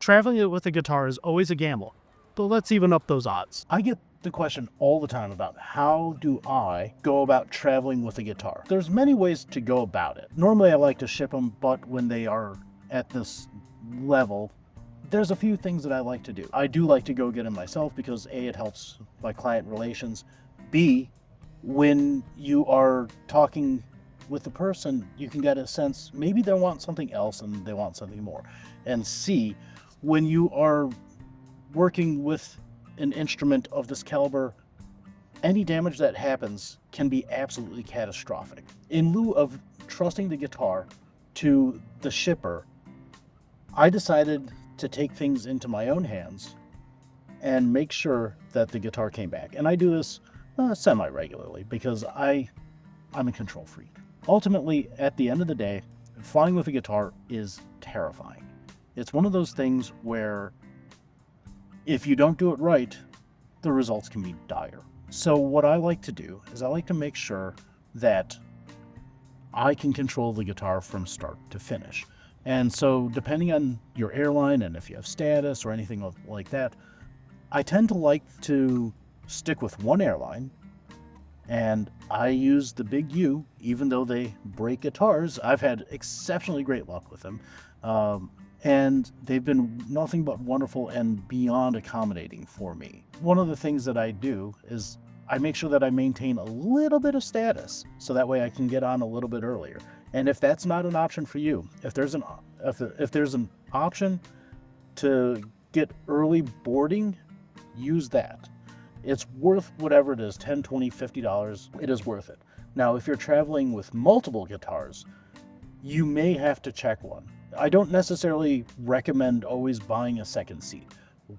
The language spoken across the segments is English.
Traveling with a guitar is always a gamble, but let's even up those odds. I get the question all the time about how do I go about traveling with a guitar. There's many ways to go about it. Normally I like to ship them, but when they are at this level, there's a few things that I like to do. I do like to go get them myself because A, it helps my client relations. B, when you are talking with the person, you can get a sense maybe they want something else and they want something more. And C, when you are working with an instrument of this caliber, any damage that happens can be absolutely catastrophic. In lieu of trusting the guitar to the shipper, I decided to take things into my own hands and make sure that the guitar came back. And I do this semi-regularly because I'm a control freak. Ultimately, at the end of the day, flying with a guitar is terrifying. It's one of those things where if you don't do it right, the results can be dire. So what I like to do is I like to make sure that I can control the guitar from start to finish. And so depending on your airline and if you have status or anything like that, I tend to like to stick with one airline, and I use the Big U, even though they break guitars. I've had exceptionally great luck with them. And they've been nothing but wonderful and beyond accommodating for me. One of the things that I do is I make sure that I maintain a little bit of status so that way I can get on a little bit earlier. And if that's not an option for you, if there's an option to get early boarding, use that. It's worth whatever it is, $10, $20, $50. It is worth it. Now, if you're traveling with multiple guitars, you may have to check one. I don't necessarily recommend always buying a second seat.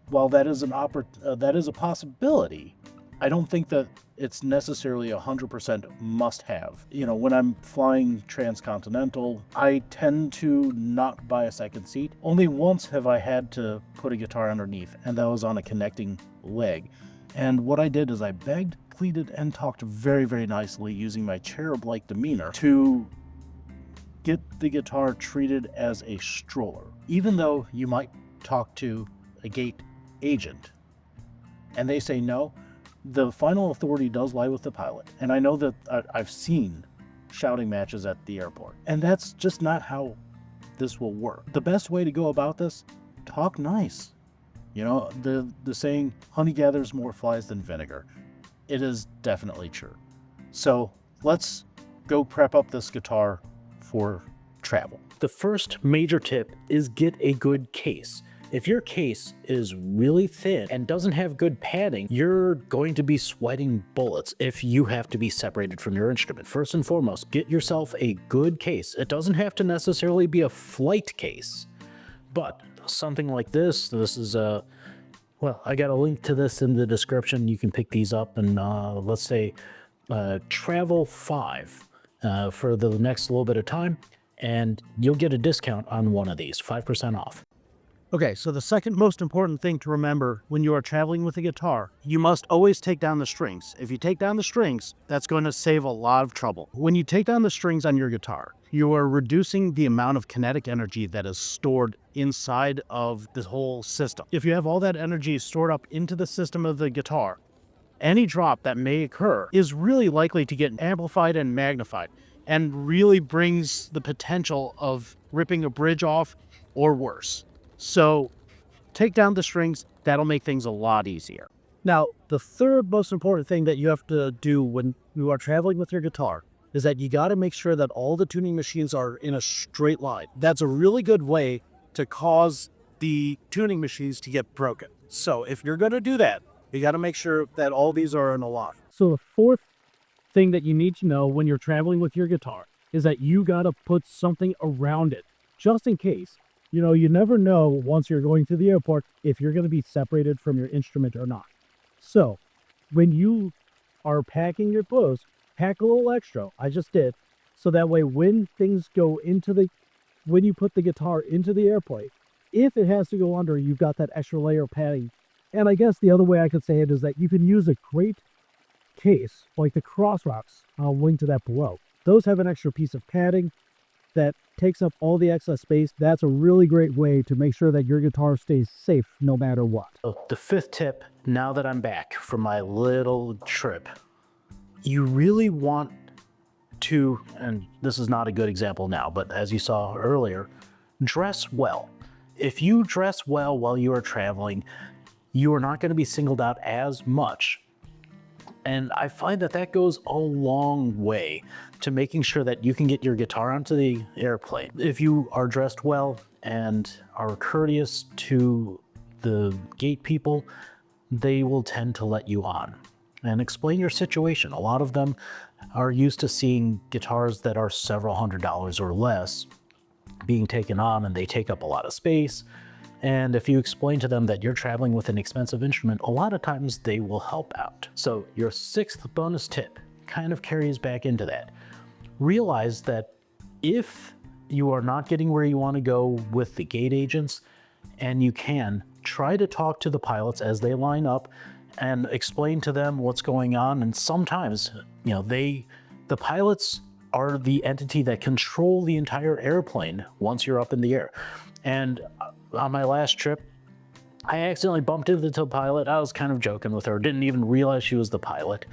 While that is a possibility, I don't think that it's necessarily 100% must-have. You know, when I'm flying transcontinental, I tend to not buy a second seat. Only once have I had to put a guitar underneath, and that was on a connecting leg. And what I did is I begged, pleaded, and talked very, very nicely using my cherub-like demeanor to get the guitar treated as a stroller. Even though you might talk to a gate agent and they say no, the final authority does lie with the pilot. And I know that I've seen shouting matches at the airport, and that's just not how this will work. The best way to go about this, talk nice. You know, the saying, honey gathers more flies than vinegar. It is definitely true. So let's go prep up this guitar for travel. The first major tip is get a good case. If your case is really thin and doesn't have good padding, you're going to be sweating bullets if you have to be separated from your instrument. First and foremost, get yourself a good case. It doesn't have to necessarily be a flight case, but something like this is well, I got a link to this in the description. You can pick these up and let's say travel 5 for the next little bit of time, and you'll get a discount on one of these, 5% off. Okay, so the second most important thing to remember when you are traveling with a guitar, you must always take down the strings. If you take down the strings, that's going to save a lot of trouble. When you take down the strings on your guitar, you are reducing the amount of kinetic energy that is stored inside of the whole system. If you have all that energy stored up into the system of the guitar, any drop that may occur is really likely to get amplified and magnified, and really brings the potential of ripping a bridge off or worse. So take down the strings. That'll make things a lot easier. Now, the third most important thing that you have to do when you are traveling with your guitar is that you got to make sure that all the tuning machines are in a straight line. That's a really good way to cause the tuning machines to get broken. So if you're going to do that, you got to make sure that all these are in a line. So the fourth thing that you need to know when you're traveling with your guitar is that you got to put something around it, just in case. You know, you never know once you're going to the airport if you're going to be separated from your instrument or not. So when you are packing your clothes, pack a little extra. I just did. So that way when things go into when you put the guitar into the airplane, if it has to go under, you've got that extra layer of padding. And I guess the other way I could say it is that you can use a great case like the Crossrocks. I'll link to that below. Those have an extra piece of padding that takes up all the excess space. That's a really great way to make sure that your guitar stays safe no matter what. So the fifth tip, now that I'm back from my little trip, you really want to, and this is not a good example now, but as you saw earlier, dress well. If you dress well while you are traveling, you are not going to be singled out as much. And I find that that goes a long way to making sure that you can get your guitar onto the airplane. If you are dressed well and are courteous to the gate people, they will tend to let you on and explain your situation. A lot of them are used to seeing guitars that are several $100s or less being taken on, and they take up a lot of space. And if you explain to them that you're traveling with an expensive instrument, a lot of times they will help out. So your sixth bonus tip kind of carries back into that. Realize that if you are not getting where you want to go with the gate agents, and you can, try to talk to the pilots as they line up and explain to them what's going on. And sometimes, you know, the pilots are the entity that control the entire airplane once you're up in the air. And on my last trip, I accidentally bumped into the pilot. I was kind of joking with her, didn't even realize she was the pilot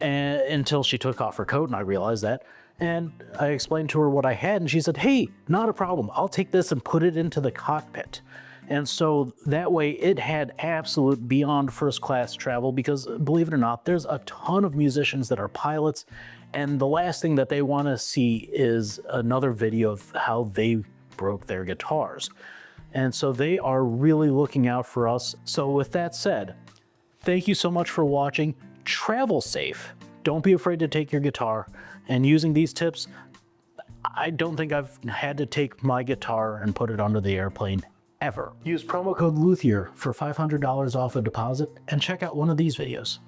until she took off her coat, and I realized that. And I explained to her what I had, and she said, "Hey, not a problem. I'll take this and put it into the cockpit." And so that way it had absolute beyond first class travel, because believe it or not, there's a ton of musicians that are pilots, and the last thing that they want to see is another video of how they broke their guitars. And so they are really looking out for us. So with that said, thank you so much for watching. Travel safe. Don't be afraid to take your guitar. And using these tips, I don't think I've had to take my guitar and put it under the airplane ever. Use promo code Luthier for $500 off a deposit and check out one of these videos.